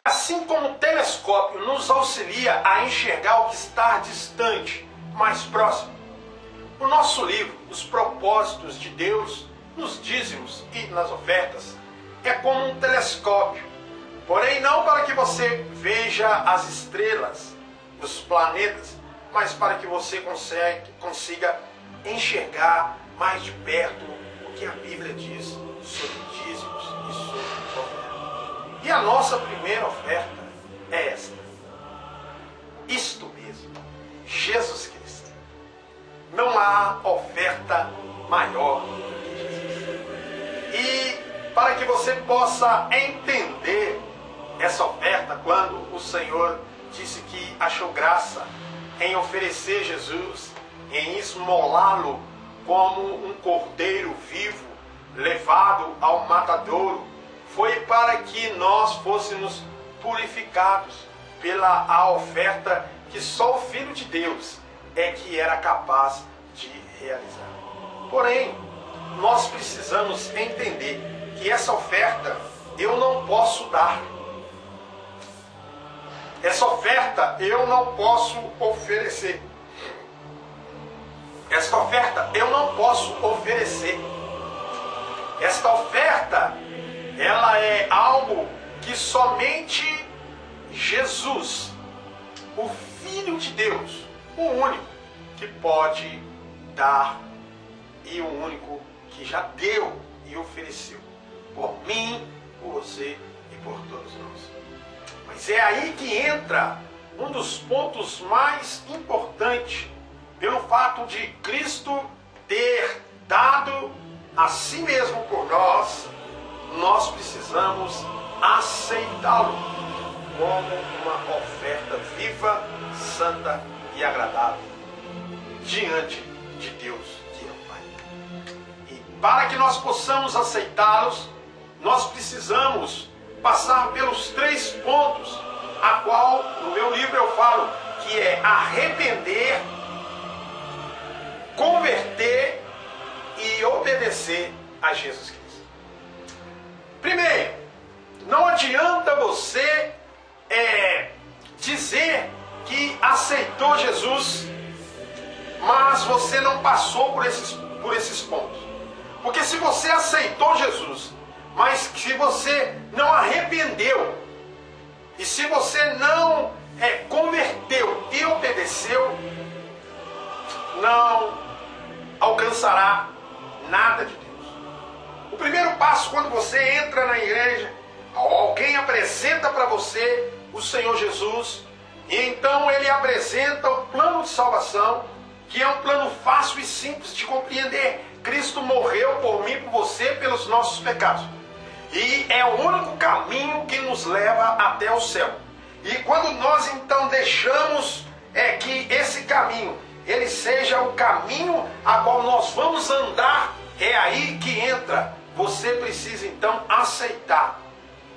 Assim como o telescópio nos auxilia a enxergar o que está distante, mais próximo, o nosso livro, Os Propósitos de Deus, nos dízimos e nas ofertas, é como um telescópio. Porém, não para que você veja as estrelas, os planetas, mas para que você consiga enxergar mais de perto o que a Bíblia diz sobre dízimos e sobre oferta. E a nossa primeira oferta é esta. Isto mesmo, Jesus Cristo. Não há oferta maior do que Jesus. E para que você possa entender essa oferta, quando o Senhor disse que achou graça em oferecer Jesus, em esmolá-lo como um cordeiro vivo, levado ao matadouro, foi para que nós fôssemos purificados pela oferta que só o Filho de Deus é que era capaz de realizar. Porém, nós precisamos entender que essa oferta eu não posso dar. Essa oferta eu não posso oferecer. Esta oferta eu não posso oferecer. Esta oferta, ela é algo que somente Jesus, o Filho de Deus, o único que pode dar e o único que já deu e ofereceu por mim, por você e por todos nós. Mas é aí que entra um dos pontos mais importantes, pelo fato de Cristo ter dado a si mesmo por nós, nós precisamos aceitá-lo como uma oferta viva, santa e agradável diante de Deus, que é o Pai. E para que nós possamos aceitá-los, nós precisamos passar pelos 3 pontos, a qual no meu livro eu falo que é arrepender, converter e obedecer a Jesus Cristo. Primeiro, não adianta você dizer que aceitou Jesus, mas você não passou por esses pontos. Porque se você aceitou Jesus, mas se você não arrependeu, e se você não converteu e obedeceu, não alcançará nada de Deus. O primeiro passo, quando você entra na igreja, alguém apresenta para você o Senhor Jesus, e então ele apresenta o plano de salvação, que é um plano fácil e simples de compreender. Cristo morreu por mim e por você pelos nossos pecados. E é o único caminho que nos leva até o céu. E quando nós então deixamos que esse caminho ele seja o caminho a qual nós vamos andar, é aí que entra. Você precisa então aceitar.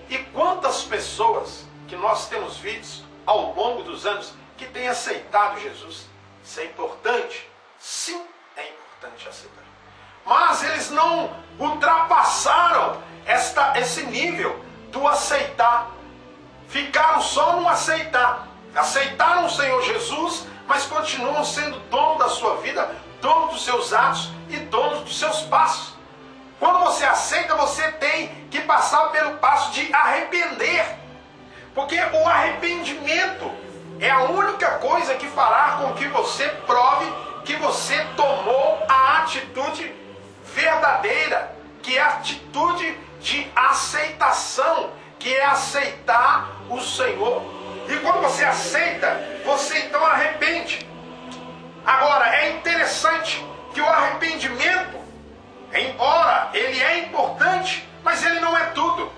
E quantas pessoas que nós temos visto ao longo dos anos que têm aceitado Jesus? Isso é importante? Sim, é importante aceitar. Mas eles não ultrapassaram esse nível do aceitar. Ficaram só no aceitar. Aceitaram o Senhor Jesus, mas continuam sendo dono da sua vida, dono dos seus atos e dono dos seus passos. Quando você aceita, você tem que passar pelo passo de arrepender. Porque o arrependimento é a única coisa que fará com que você prove que você tomou a atitude verdadeira, que é a atitude de aceitação, que é aceitar o Senhor. E quando você aceita, você então arrepende. Agora, é interessante que o arrependimento, embora ele é importante, mas ele não é tudo.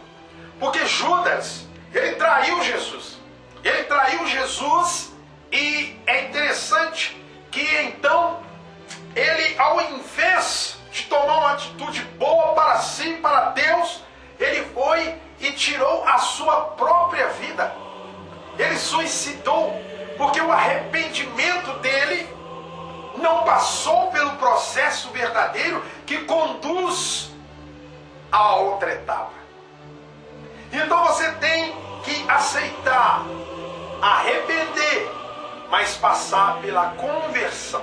Porque Judas, ele traiu Jesus. Ele traiu Jesus e é interessante que então ele, ao invés de tomar uma atitude boa para si, para Deus, ele foi e tirou a sua própria vida. Ele suicidou, porque o arrependimento dele não passou pelo processo verdadeiro que conduz a outra etapa. Então você tem que aceitar passar pela conversão.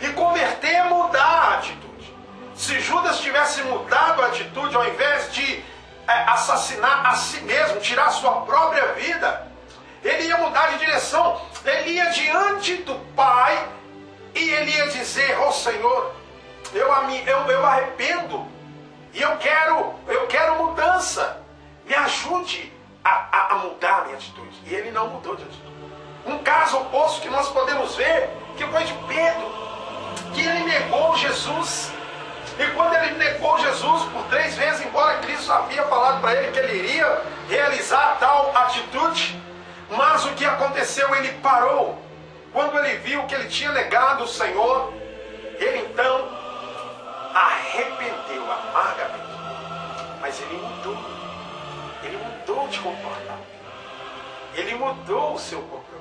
E converter é mudar a atitude. Se Judas tivesse mudado a atitude, ao invés de assassinar a si mesmo, tirar a sua própria vida, ele ia mudar de direção. Ele ia diante do Pai e ele ia dizer: ó Senhor, eu arrependo e eu quero mudança. Me ajude a mudar a minha atitude. E ele não mudou de atitude. Um caso oposto que nós podemos ver, que foi de Pedro, que ele negou Jesus. E quando ele negou Jesus por 3 vezes, embora Cristo havia falado para ele que ele iria realizar tal atitude, mas o que aconteceu? Ele parou. Quando ele viu que ele tinha negado o Senhor, ele então arrependeu amargamente. Mas ele mudou. Ele mudou de comportamento. Ele mudou o seu compromisso.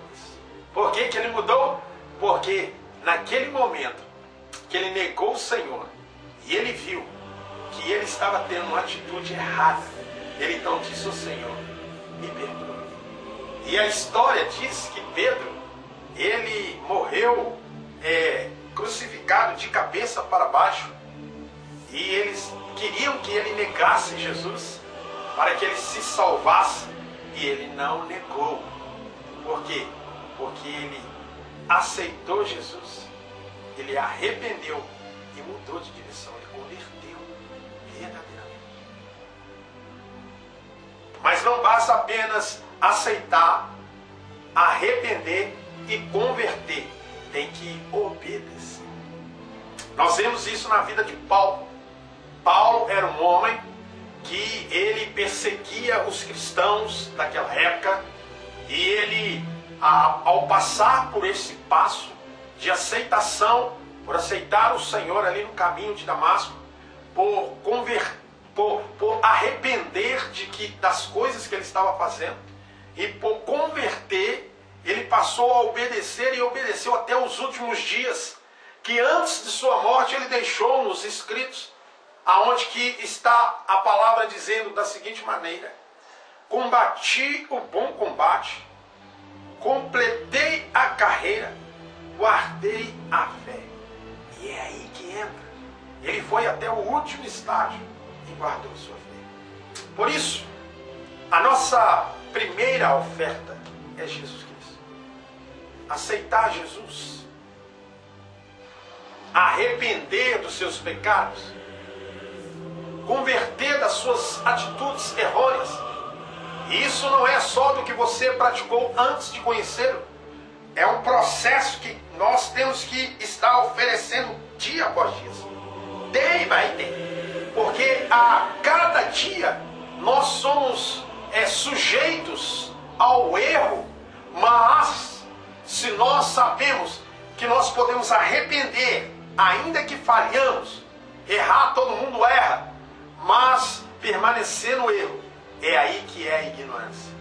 Por que que ele mudou? Porque naquele momento que ele negou o Senhor e ele viu que ele estava tendo uma atitude errada, ele então disse ao Senhor: me perdoe. E a história diz que Pedro, ele morreu crucificado de cabeça para baixo. E eles queriam que ele negasse Jesus para que ele se salvasse. E ele não negou. Por quê? Porque ele aceitou Jesus. Ele arrependeu e mudou de direção. Ele converteu verdadeiramente. Mas não basta apenas aceitar, arrepender e converter. Tem que obedecer. Nós vemos isso na vida de Paulo. Paulo era um homem que ele perseguia os cristãos daquela época. E ele, ao passar por esse passo de aceitação, por aceitar o Senhor ali no caminho de Damasco, por arrepender das coisas que ele estava fazendo, e por converter, ele passou a obedecer e obedeceu até os últimos dias, que antes de sua morte ele deixou nos escritos, aonde que está a palavra dizendo da seguinte maneira: combati o bom combate, completei a carreira, guardei a fé. E é aí que entra. Ele foi até o último estágio e guardou sua fé. Por isso, a nossa primeira oferta é Jesus Cristo. Aceitar Jesus, arrepender dos seus pecados, converter das suas atitudes errôneas. E isso não é só do que você praticou antes de conhecê-lo. É um processo que nós temos que estar oferecendo dia após dia. Day by day. Porque a cada dia nós somos sujeitos ao erro. Mas se nós sabemos que nós podemos arrepender, ainda que falhamos, errar, todo mundo erra, mas permanecer no erro, é aí que é a ignorância.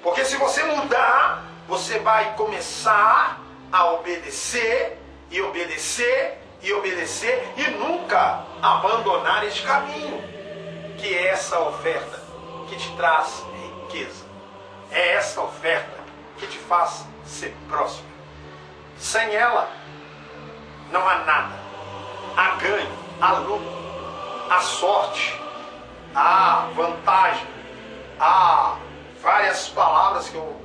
Porque se você mudar, você vai começar a obedecer, e obedecer, e obedecer, e nunca abandonar este caminho, que é essa oferta que te traz riqueza. É essa oferta que te faz ser próspero. Sem ela, não há nada. Há ganho, há lucro, há sorte, há vantagem, há várias palavras que eu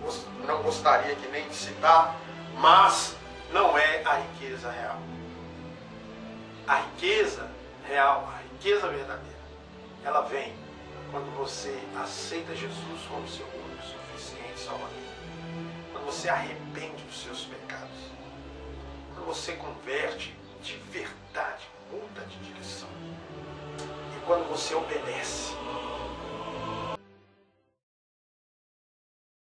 não gostaria que nem de citar, mas não é a riqueza real. A riqueza real, a riqueza verdadeira, ela vem quando você aceita Jesus como seu único, suficiente Salvador. Quando você arrepende dos seus pecados. Quando você converte de verdade, muda de direção. E quando você obedece.